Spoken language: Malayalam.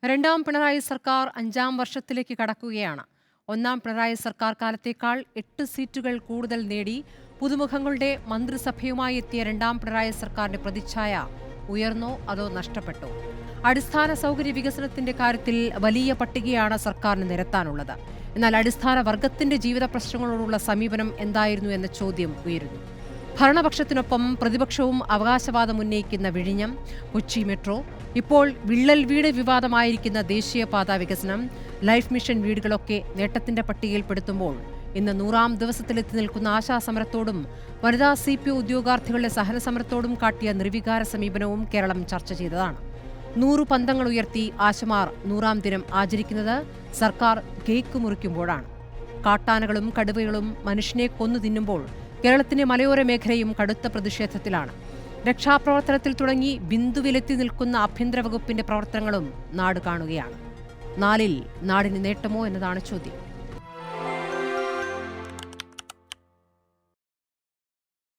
രണ്ടാം പിണറായി സർക്കാർ 5-ാം വർഷത്തിലേക്ക് കടക്കുകയാണ്. ഒന്നാം പിണറായി സർക്കാർ കാലത്തേക്കാൾ 8 സീറ്റുകൾ കൂടുതൽ നേടി പുതുമുഖങ്ങളുടെ മന്ത്രിസഭയുമായി എത്തിയ രണ്ടാം പിണറായി സർക്കാരിന്റെ പ്രതിച്ഛായ ഉയർന്നോ അതോ നഷ്ടപ്പെട്ടോ? അടിസ്ഥാന സൗകര്യ വികസനത്തിന്റെ കാര്യത്തിൽ വലിയ പട്ടികയാണ് സർക്കാരിന് നിരത്താനുള്ളത്. എന്നാൽ അടിസ്ഥാന വർഗത്തിന്റെ ജീവിത പ്രശ്നങ്ങളോടുള്ള സമീപനം എന്തായിരുന്നു എന്ന ചോദ്യം ഉയരുന്നു. ഭരണപക്ഷത്തിനൊപ്പം പ്രതിപക്ഷവും അവകാശവാദം ഉന്നയിക്കുന്ന വിഴിഞ്ഞം, കൊച്ചി മെട്രോ, ഇപ്പോൾ വിള്ളൽ വീട് വിവാദമായിരിക്കുന്ന ദേശീയപാത വികസനം, ലൈഫ് മിഷൻ വീടുകളൊക്കെ നേട്ടത്തിന്റെ പട്ടികയിൽപ്പെടുത്തുമ്പോൾ ഇന്ന് 100-ാം ദിവസത്തിലെത്തി നിൽക്കുന്ന ആശാസമരത്തോടും വനിതാ CPO ഉദ്യോഗാർത്ഥികളുടെ സഹനസമരത്തോടും കാട്ടിയ നിർവികാര സമീപനവും കേരളം ചർച്ച ചെയ്തതാണ്. 100 പന്തങ്ങൾ ഉയർത്തി ആശമാർ 100-ാം ദിനം ആചരിക്കുന്നത് സർക്കാർ കേക്ക് മുറിക്കുമ്പോഴാണ്. കാട്ടാനകളും കടുവകളും മനുഷ്യനെ കൊന്നു തിന്നുമ്പോൾ കേരളത്തിന്റെ മലയോര മേഖലയും കടുത്ത പ്രതിഷേധത്തിലാണ്. രക്ഷാപ്രവർത്തനത്തിൽ തുടങ്ങി ബിന്ദുവിലെത്തി നിൽക്കുന്ന ആഭ്യന്തര വകുപ്പിന്റെ പ്രവർത്തനങ്ങളും നാട് കാണുകയാണ്. നാടിന് നേട്ടമോ എന്നതാണ് ചോദ്യം.